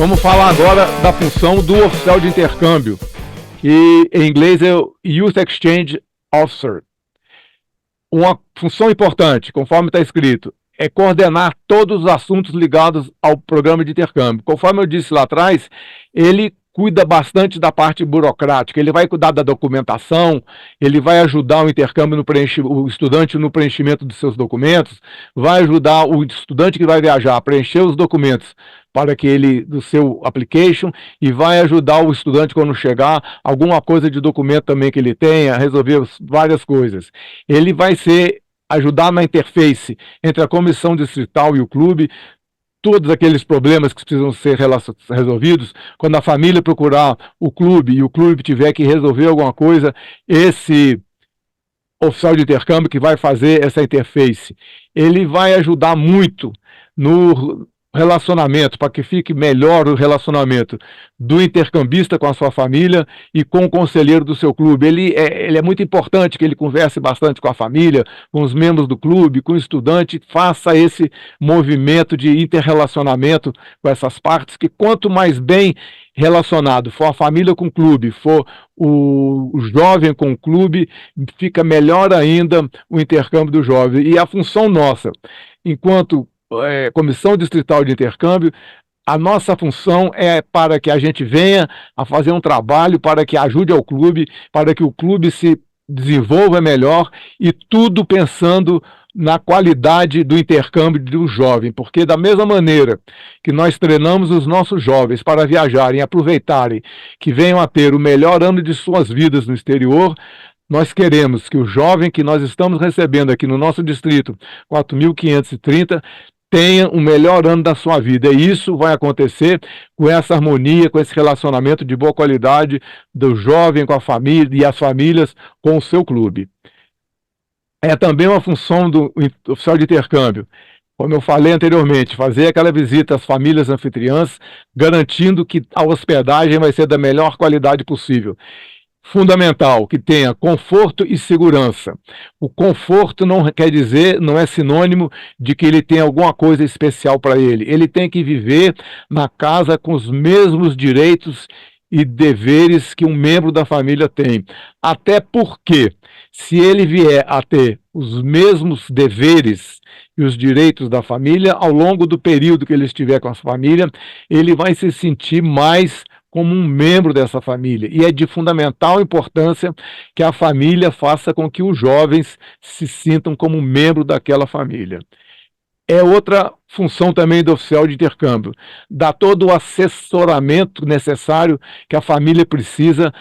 Vamos falar agora da função do oficial de intercâmbio, que em inglês é o Youth Exchange Officer. Uma função importante, conforme está escrito, é coordenar todos os assuntos ligados ao programa de intercâmbio. Conforme eu disse lá atrás, ele cuida bastante da parte burocrática, ele vai cuidar da documentação, ele vai ajudar o estudante no preenchimento dos seus documentos, vai ajudar o estudante que vai viajar a preencher os documentos do seu application, e vai ajudar o estudante quando chegar, alguma coisa de documento também que ele tenha, resolver várias coisas. Ele vai ajudar na interface entre a comissão distrital e o clube, todos aqueles problemas que precisam ser resolvidos. Quando a família procurar o clube e o clube tiver que resolver alguma coisa, esse oficial de intercâmbio que vai fazer essa interface, ele vai ajudar muito no relacionamento, para que fique melhor o relacionamento do intercambista com a sua família e com o conselheiro do seu clube. Ele é muito importante que ele converse bastante com a família, com os membros do clube, com o estudante, faça esse movimento de interrelacionamento com essas partes, que quanto mais bem relacionado for a família com o clube, for o jovem com o clube, fica melhor ainda o intercâmbio do jovem. E a função nossa, enquanto Comissão Distrital de Intercâmbio, a nossa função é para que a gente venha a fazer um trabalho para que ajude ao clube, para que o clube se desenvolva melhor, e tudo pensando na qualidade do intercâmbio do jovem, porque da mesma maneira que nós treinamos os nossos jovens para viajarem, aproveitarem, que venham a ter o melhor ano de suas vidas no exterior, nós queremos que o jovem que nós estamos recebendo aqui no nosso distrito 4.530 tenha o melhor ano da sua vida. E isso vai acontecer com essa harmonia, com esse relacionamento de boa qualidade do jovem com a família e as famílias com o seu clube. É também uma função do oficial de intercâmbio, como eu falei anteriormente, fazer aquela visita às famílias anfitriãs, garantindo que a hospedagem vai ser da melhor qualidade possível. Fundamental que tenha conforto e segurança. O conforto não é sinônimo de que ele tem alguma coisa especial para ele. Ele tem que viver na casa com os mesmos direitos e deveres que um membro da família tem. Até porque, se ele vier a ter os mesmos deveres e os direitos da família, ao longo do período que ele estiver com a família, ele vai se sentir mais como um membro dessa família. E é de fundamental importância que a família faça com que os jovens se sintam como membro daquela família. É outra função também do oficial de intercâmbio, dar todo o assessoramento necessário que a família precisa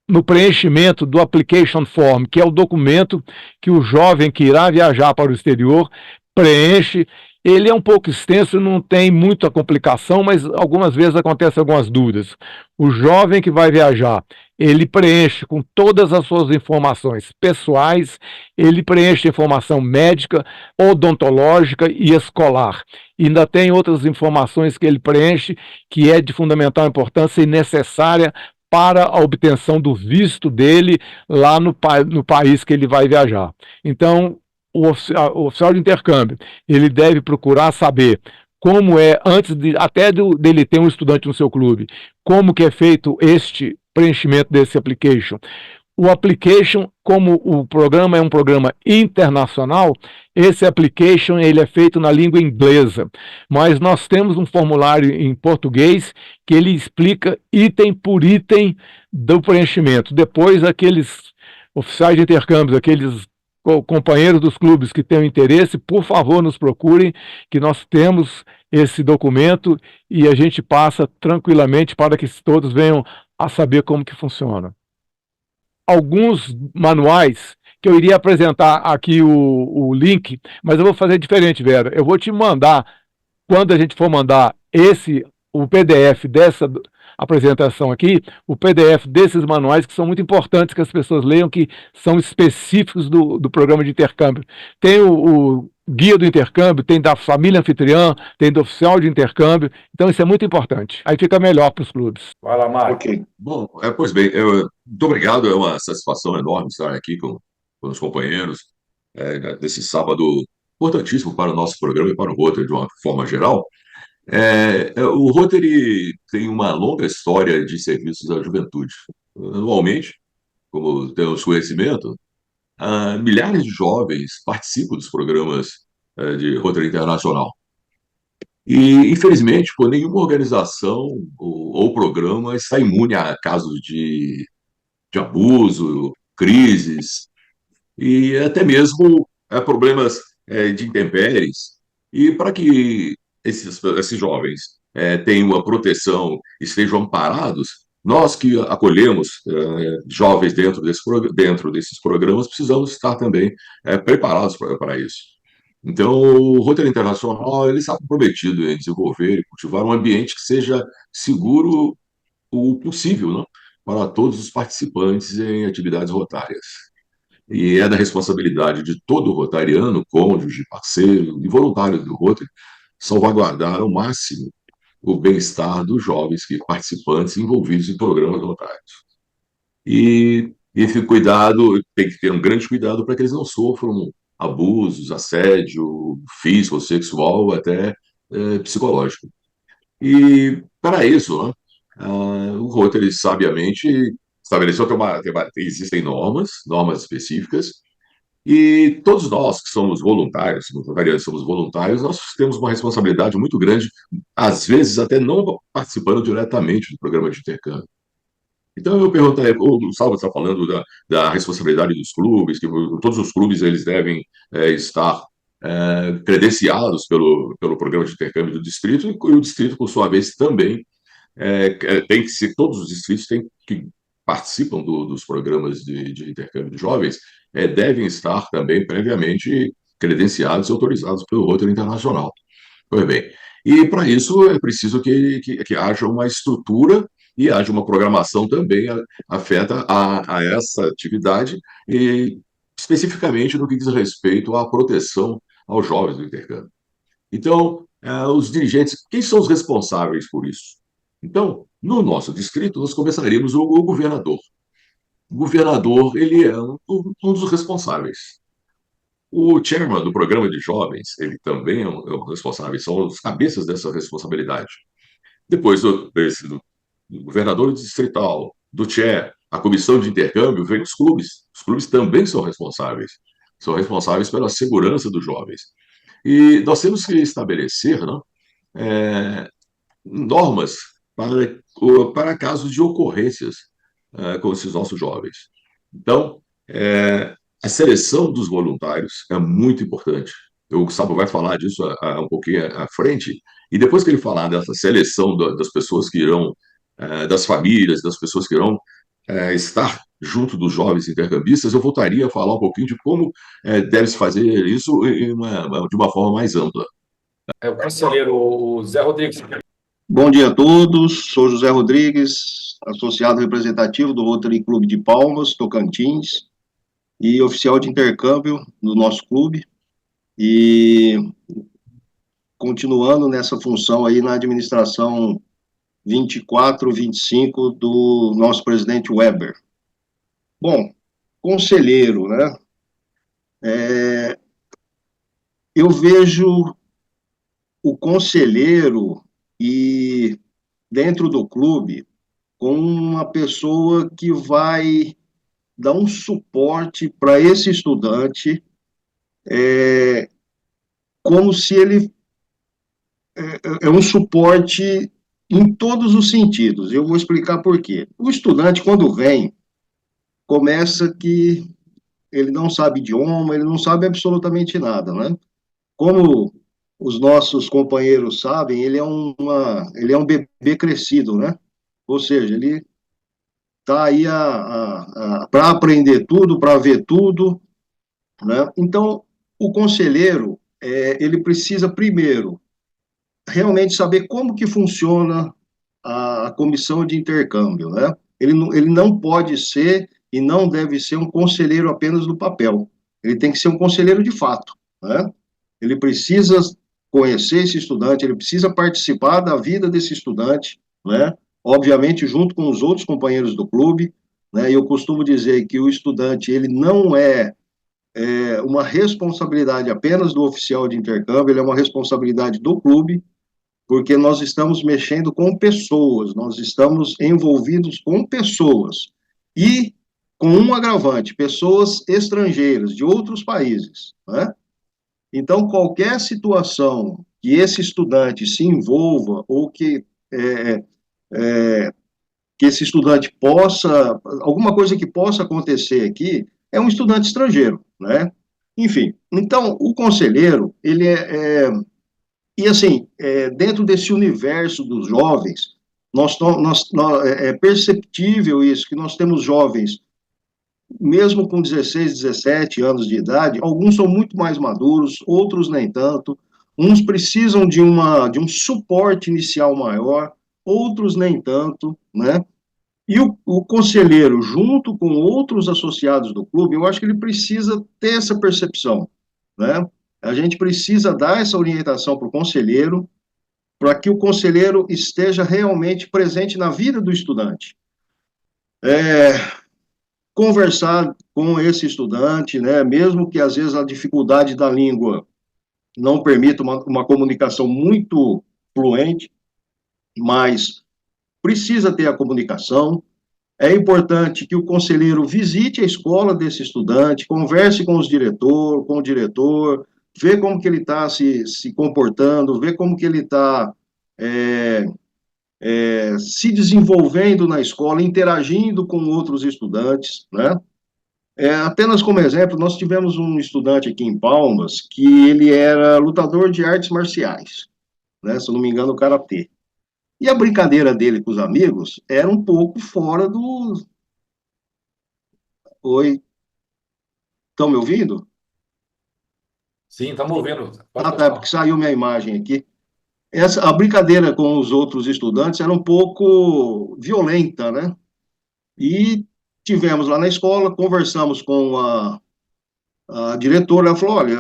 no preenchimento do application form, que é o documento que o jovem que irá viajar para o exterior preenche. Ele é um pouco extenso, não tem muita complicação, mas algumas vezes acontecem algumas dúvidas. O jovem que vai viajar, ele preenche com todas as suas informações pessoais, ele preenche informação médica, odontológica e escolar. E ainda tem outras informações que ele preenche, que é de fundamental importância e necessária para a obtenção do visto dele lá no país que ele vai viajar. Então, o oficial de intercâmbio, ele deve procurar saber como é, antes dele ter um estudante no seu clube, como que é feito este preenchimento desse application. O application, como o programa é um programa internacional, esse application ele é feito na língua inglesa, mas nós temos um formulário em português que ele explica item por item do preenchimento. Depois, aqueles oficiais de intercâmbio, aqueles companheiros dos clubes que tenham interesse, por favor, nos procurem, que nós temos esse documento e a gente passa tranquilamente para que todos venham a saber como que funciona. Alguns manuais que eu iria apresentar aqui o link, mas eu vou fazer diferente, Vera. Eu vou te mandar, quando a gente for mandar o PDF dessa apresentação aqui, o PDF desses manuais que são muito importantes que as pessoas leiam, que são específicos do programa de intercâmbio. Tem o guia do intercâmbio, tem da família anfitriã, tem do oficial de intercâmbio, então isso é muito importante. Aí fica melhor para os clubes. Vai lá, Marco. Ok. Bom, pois bem, muito obrigado, é uma satisfação enorme estar aqui com os companheiros nesse sábado importantíssimo para o nosso programa e para o Rotary de uma forma geral. O Rotary tem uma longa história de serviços à juventude. Anualmente, como temos conhecimento, milhares de jovens participam dos programas de Rotary Internacional. E, infelizmente, pô, nenhuma organização ou programa está imune a casos de abuso, crises e até mesmo problemas de intempéries. E para que esses jovens tenham uma proteção, estejam amparados, nós que acolhemos jovens dentro desses programas precisamos estar também preparados para isso. Então, o Rotary Internacional ele está comprometido em desenvolver e cultivar um ambiente que seja seguro o possível, né, para todos os participantes em atividades rotárias. E é da responsabilidade de todo rotariano, cônjuge, parceiro e voluntário do Rotary salvaguardar ao máximo o bem-estar dos jovens que participantes envolvidos em programas rotários. E esse cuidado tem que ter um grande cuidado para que eles não sofram abusos, assédio físico, sexual, até psicológico. E para isso, né, o Rotary sabiamente estabeleceu que existem normas específicas, e todos nós que somos voluntários, somos voluntários, nós temos uma responsabilidade muito grande, às vezes até não participando diretamente do programa de intercâmbio. Então eu perguntaria, o Salvo está falando da responsabilidade dos clubes, que todos os clubes eles devem estar credenciados pelo programa de intercâmbio do distrito, e o distrito, por sua vez, também tem que ser, todos os distritos que participam dos programas de intercâmbio de jovens devem estar também previamente credenciados e autorizados pelo Rotary Internacional. Pois bem, e para isso é preciso que haja uma estrutura e haja uma programação também afeta a essa atividade, e especificamente no que diz respeito à proteção aos jovens do intercâmbio. Então, os dirigentes, quem são os responsáveis por isso? Então, no nosso distrito, nós começaríamos o governador. O governador, ele é um dos responsáveis. O chairman do programa de jovens, ele também é um responsável, são os cabeças dessa responsabilidade. Depois do governador distrital, do chair, a comissão de intercâmbio, vem os clubes. Os clubes também são responsáveis pela segurança dos jovens. E nós temos que estabelecer, né, é, normas para casos de ocorrências com esses nossos jovens. Então, a seleção dos voluntários é muito importante. O Gustavo vai falar disso um pouquinho à frente, e depois que ele falar dessa seleção das pessoas que irão, das famílias, das pessoas que irão estar junto dos jovens intercambistas, eu voltaria a falar um pouquinho de como deve-se fazer isso de uma forma mais ampla. O conselheiro Zé Rodrigues. Bom dia a todos, sou José Rodrigues, associado representativo do Rotary Clube de Palmas, Tocantins, e oficial de intercâmbio do nosso clube, e continuando nessa função aí na administração 24, 25 do nosso presidente Weber. Bom, conselheiro, né? Eu vejo o conselheiro e dentro do clube com uma pessoa que vai dar um suporte para esse estudante, como se ele é um suporte em todos os sentidos. Eu vou explicar por quê. O estudante, quando vem, começa que ele não sabe idioma, ele não sabe absolutamente nada, né? Como os nossos companheiros sabem, ele é um bebê crescido, né? Ou seja, ele está aí para aprender tudo, para ver tudo, né? Então, o conselheiro, ele precisa, primeiro, realmente saber como que funciona a comissão de intercâmbio, né? Ele não pode ser e não deve ser um conselheiro apenas do papel. Ele tem que ser um conselheiro de fato, né? Ele precisa conhecer esse estudante, ele precisa participar da vida desse estudante, né? Obviamente, junto com os outros companheiros do clube, né? Eu costumo dizer que o estudante, ele não é uma responsabilidade apenas do oficial de intercâmbio, ele é uma responsabilidade do clube, porque nós estamos mexendo com pessoas, nós estamos envolvidos com pessoas, e com um agravante, pessoas estrangeiras, de outros países, né? Então, qualquer situação que esse estudante se envolva, ou é, que esse estudante possa, alguma coisa que possa acontecer aqui, é um estudante estrangeiro, né? Enfim, então, o conselheiro, ele e assim, dentro desse universo dos jovens, é perceptível isso, que nós temos jovens, mesmo com 16, 17 anos de idade, alguns são muito mais maduros, outros nem tanto, uns precisam de um suporte inicial maior, outros nem tanto, né? E o conselheiro, junto com outros associados do clube, eu acho que ele precisa ter essa percepção, né? A gente precisa dar essa orientação para o conselheiro, para que o conselheiro esteja realmente presente na vida do estudante. Conversar com esse estudante, né? Mesmo que às vezes a dificuldade da língua não permita uma comunicação muito fluente, mas precisa ter a comunicação. É importante que o conselheiro visite a escola desse estudante, converse com com o diretor, vê como que ele está se comportando, vê como que ele está se desenvolvendo na escola, interagindo com outros estudantes, né? Apenas como exemplo, nós tivemos um estudante aqui em Palmas que ele era lutador de artes marciais, né? Se eu não me engano, karatê. E a brincadeira dele com os amigos era um pouco fora do... Oi, estão me ouvindo? Sim, estamos ouvindo. Pode Ah, tá, continuar. porque saiu minha imagem aqui. A brincadeira com os outros estudantes era um pouco violenta, né? E tivemos lá na escola, conversamos com a diretora, ela falou, olha,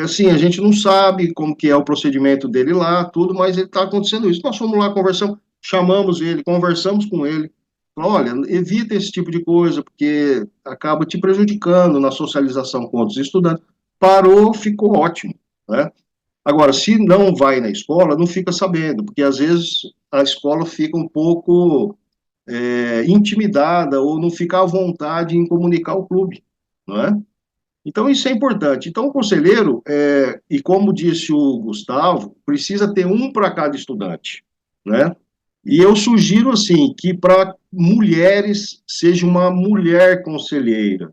assim, a gente não sabe como que é o procedimento dele lá, tudo, mas ele está acontecendo isso. Nós fomos lá, conversamos, chamamos ele, conversamos com ele, falou, olha, evita esse tipo de coisa, porque acaba te prejudicando na socialização com outros estudantes. Parou, ficou ótimo, né? Agora, se não vai na escola, não fica sabendo, porque às vezes a escola fica um pouco intimidada ou não fica à vontade em comunicar o clube, não é? Então, isso é importante. Então, o conselheiro, e como disse o Gustavo, precisa ter um para cada estudante, né? E eu sugiro, assim, que para mulheres seja uma mulher conselheira,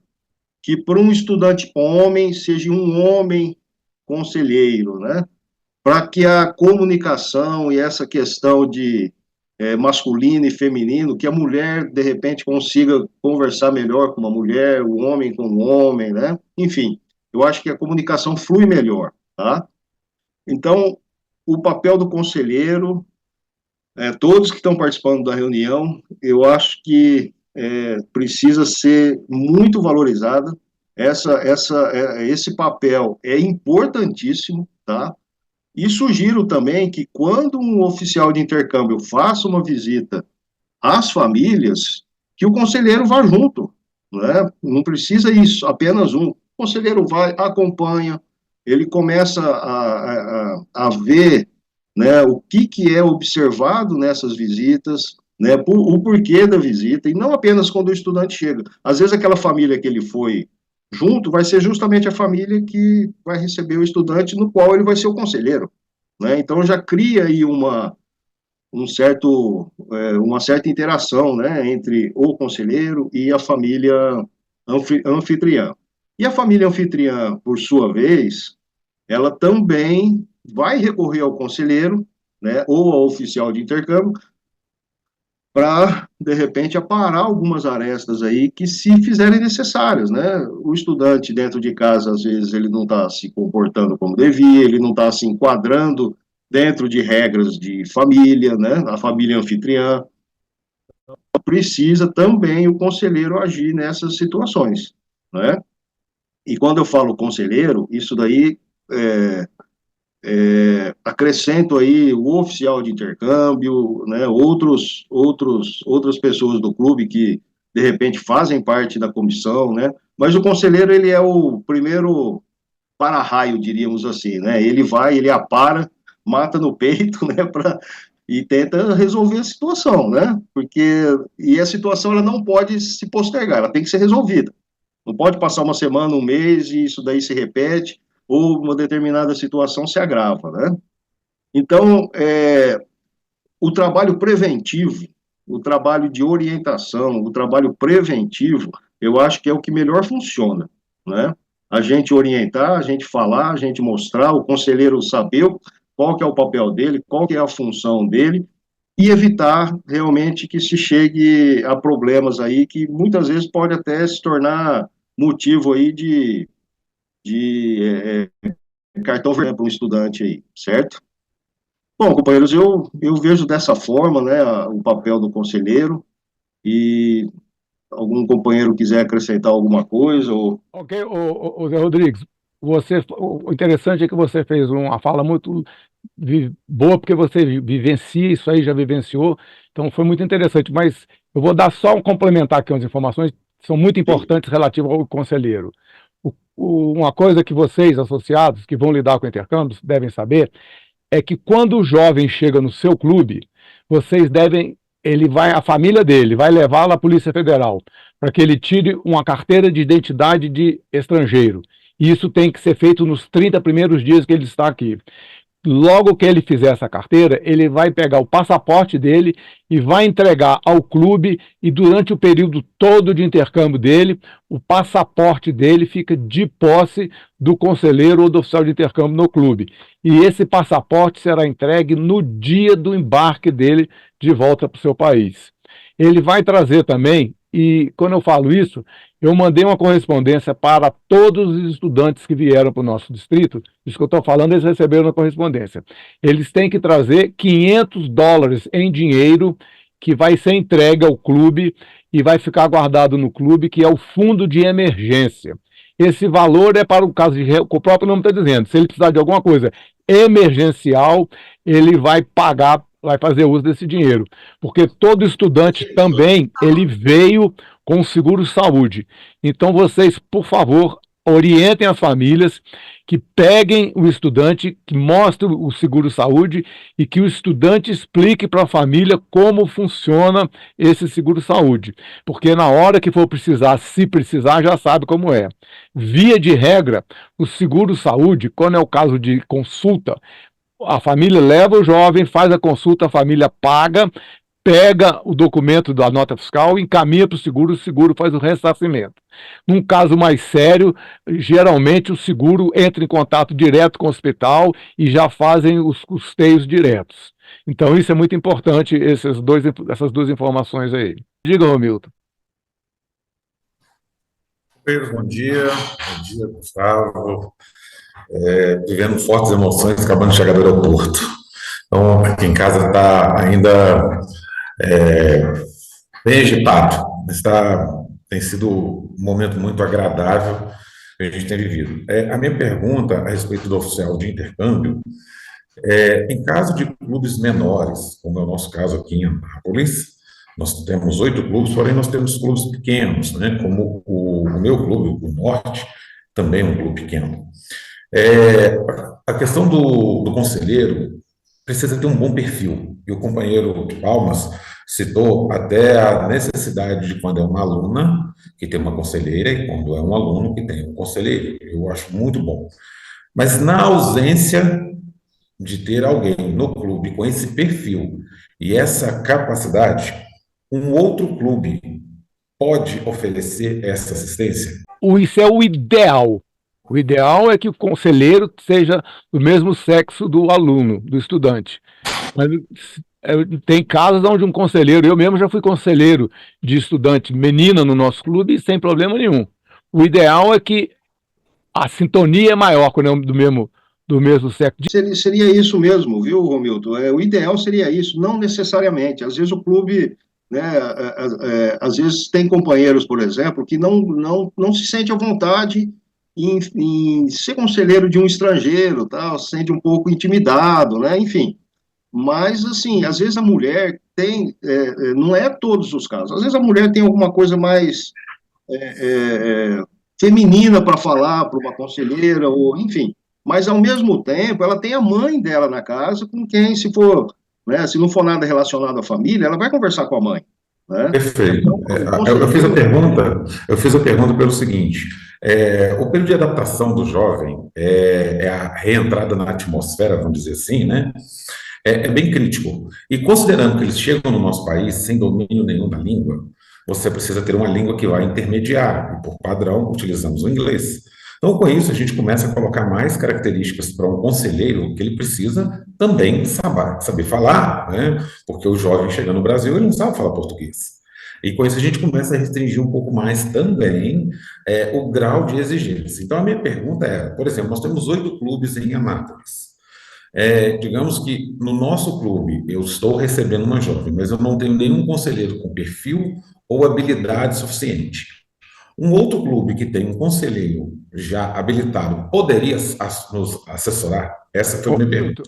que para um estudante homem seja um homem conselheiro, né? Para que a comunicação e essa questão de masculino e feminino, que a mulher, de repente, consiga conversar melhor com uma mulher, o homem com o homem, né? Enfim, eu acho que a comunicação flui melhor, tá? Então, o papel do conselheiro, todos que estão participando da reunião, eu acho que precisa ser muito valorizada. Esse papel é importantíssimo, tá? E sugiro também que quando um oficial de intercâmbio faça uma visita às famílias, que o conselheiro vá junto, né? Não precisa isso, apenas um. O conselheiro vai, acompanha, ele começa a ver, né, o que é observado nessas visitas, né, o porquê da visita, e não apenas quando o estudante chega. Às vezes aquela família que ele foi junto vai ser justamente a família que vai receber o estudante, no qual ele vai ser o conselheiro, né? Então já cria aí uma certa interação, né, entre o conselheiro e a família anfitriã. E a família anfitriã, por sua vez, ela também vai recorrer ao conselheiro, né, ou ao oficial de intercâmbio, para, de repente, aparar algumas arestas aí que se fizerem necessárias, né? O estudante dentro de casa, às vezes, ele não está se comportando como devia, ele não está se enquadrando dentro de regras de família, né? A família anfitriã. Precisa também o conselheiro agir nessas situações, né? E quando eu falo conselheiro, isso daí acrescento aí o oficial de intercâmbio, né, outras pessoas do clube que, de repente, fazem parte da comissão, né, mas o conselheiro, ele é o primeiro para-raio, diríamos assim, né, ele vai, ele apara, mata no peito, né, e tenta resolver a situação, né, e a situação ela não pode se postergar, ela tem que ser resolvida. Não pode passar uma semana, um mês e isso daí se repete, ou uma determinada situação se agrava, né? Então, o trabalho preventivo, o trabalho de orientação, o trabalho preventivo, eu acho que é o que melhor funciona, né? A gente orientar, a gente falar, a gente mostrar, o conselheiro saber qual que é o papel dele, qual que é a função dele, e evitar realmente que se chegue a problemas aí que muitas vezes pode até se tornar motivo aí de cartão vermelho para um estudante aí, certo? Bom, companheiros, eu vejo dessa forma, né, o papel do conselheiro, e algum companheiro quiser acrescentar alguma coisa, ou... Ok, o Zé Rodrigues, o interessante é que você fez uma fala muito boa, porque você vivencia isso aí, já vivenciou, então foi muito interessante, mas eu vou dar só um complementar aqui umas informações que são muito importantes relativas ao conselheiro. Uma coisa que vocês, associados, que vão lidar com intercâmbios, devem saber, é que quando o jovem chega no seu clube, vocês devem, a família dele vai levá-lo à Polícia Federal para que ele tire uma carteira de identidade de estrangeiro. E isso tem que ser feito nos 30 primeiros dias que ele está aqui. Logo que ele fizer essa carteira, ele vai pegar o passaporte dele e vai entregar ao clube, e durante o período todo de intercâmbio dele, o passaporte dele fica de posse do conselheiro ou do oficial de intercâmbio no clube. E esse passaporte será entregue no dia do embarque dele de volta para o seu país. Ele vai trazer também, e quando eu falo isso, eu mandei uma correspondência para todos os estudantes que vieram para o nosso distrito. Isso que eu estou falando, eles receberam na correspondência. Eles têm que trazer $500 em dinheiro, que vai ser entregue ao clube e vai ficar guardado no clube, que é o fundo de emergência. Esse valor é para o caso de... O próprio nome está dizendo, se ele precisar de alguma coisa emergencial, ele vai pagar, vai fazer uso desse dinheiro. Porque todo estudante também, ele veio com o seguro-saúde. Então, vocês, por favor, orientem as famílias, que peguem o estudante, que mostrem o seguro-saúde e que o estudante explique para a família como funciona esse seguro-saúde. Porque na hora que for precisar, se precisar, já sabe como é. Via de regra, o seguro-saúde, quando é o caso de consulta, a família leva o jovem, faz a consulta, a família paga, pega o documento da nota fiscal, encaminha para o seguro faz o ressarcimento. Num caso mais sério, geralmente o seguro entra em contato direto com o hospital e já fazem os custeios diretos. Então isso é muito importante, essas duas informações aí. Diga, Romilton. Bom dia, Gustavo. Vivendo fortes emoções, acabando de chegar do aeroporto. Então, aqui em casa está ainda bem agitado, mas tem sido um momento muito agradável que a gente tem vivido. A minha pergunta a respeito do oficial de intercâmbio em caso de clubes menores, como é o nosso caso aqui em Anápolis, nós temos 8 clubes, porém nós temos clubes pequenos, né, como o meu clube, o Norte, também é um clube pequeno. A questão do conselheiro precisa ter um bom perfil, e o companheiro de Palmas citou até a necessidade de quando é uma aluna que tem uma conselheira e quando é um aluno que tem um conselheiro. Eu acho muito bom. Mas na ausência de ter alguém no clube com esse perfil e essa capacidade, um outro clube pode oferecer essa assistência? Isso é o ideal. O ideal é que o conselheiro seja do mesmo sexo do aluno, do estudante. Mas tem casos onde um conselheiro, eu mesmo já fui conselheiro de estudante menina no nosso clube sem problema nenhum. O ideal é que a sintonia é maior quando é do mesmo sexo. Seria isso mesmo, viu, Romilton? O ideal seria isso, não necessariamente. Às vezes o clube, né, às vezes tem companheiros, por exemplo, que não se sente à vontade em ser conselheiro de um estrangeiro, tal, se sente um pouco intimidado, né? Enfim. Mas, assim, às vezes a mulher tem, não é todos os casos, às vezes a mulher tem alguma coisa mais feminina para falar para uma conselheira, ou enfim. mas ao mesmo tempo ela tem a mãe dela na casa com quem, se for, né, se não for nada relacionado à família, ela vai conversar com a mãe, né? Perfeito. Então, o Eu fiz a pergunta pelo seguinte: o período de adaptação do jovem, a reentrada na atmosfera, vamos dizer assim, né? É bem crítico. E considerando que eles chegam no nosso país sem domínio nenhum da língua, você precisa ter uma língua que vai intermediar, e por padrão utilizamos o inglês. Então, com isso, a gente começa a colocar mais características para um conselheiro que ele precisa também saber falar, né? Porque o jovem chega no Brasil, ele não sabe falar português. E com isso a gente começa a restringir um pouco mais também o grau de exigência. Então, a minha pergunta é, por exemplo, nós temos 8 clubes em Anápolis. Digamos que no nosso clube eu estou recebendo uma jovem, mas eu não tenho nenhum conselheiro com perfil ou habilidade suficiente. Um outro clube que tem um conselheiro já habilitado poderia nos assessorar? Essa foi a minha pergunta.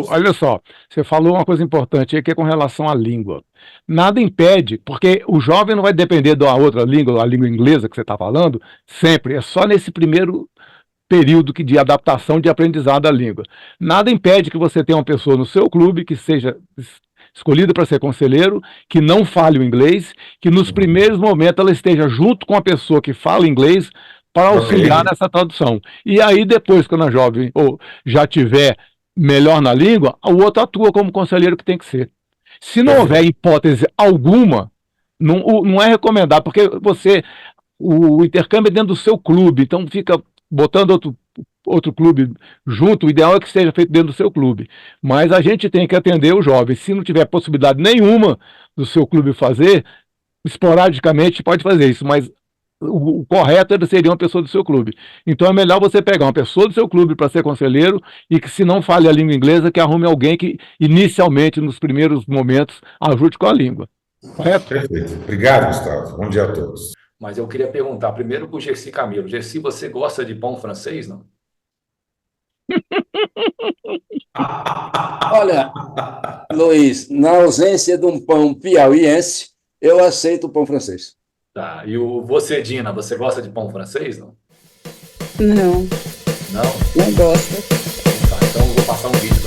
Olha só, você falou uma coisa importante aí que é com relação à língua. Nada impede, porque o jovem não vai depender da outra língua, a língua inglesa que você está falando, sempre. É só nesse primeiro período de adaptação de aprendizado da língua. Nada impede que você tenha uma pessoa no seu clube que seja escolhida para ser conselheiro, que não fale o inglês, que nos primeiros momentos ela esteja junto com a pessoa que fala inglês para auxiliar nessa tradução. E aí depois, quando a jovem ou já tiver melhor na língua, o outro atua como conselheiro que tem que ser. Se não houver hipótese alguma, não é recomendado, porque o intercâmbio é dentro do seu clube, então fica botando outro clube junto, o ideal é que seja feito dentro do seu clube. Mas a gente tem que atender o jovem. Se não tiver possibilidade nenhuma do seu clube fazer, esporadicamente pode fazer isso, mas o correto seria uma pessoa do seu clube. Então é melhor você pegar uma pessoa do seu clube para ser conselheiro e que, se não fale a língua inglesa, que arrume alguém que inicialmente, nos primeiros momentos, ajude com a língua. Correto? Perfeito. Obrigado, Gustavo. Bom dia a todos. Mas eu queria perguntar primeiro para o Gercy Camilo. Gercy, você gosta de pão francês, não? Olha, Luiz, na ausência de um pão piauiense, eu aceito o pão francês. Tá. E você, Dina, você gosta de pão francês, não? Não, Não? não gosto. Tá, então eu vou passar um vídeo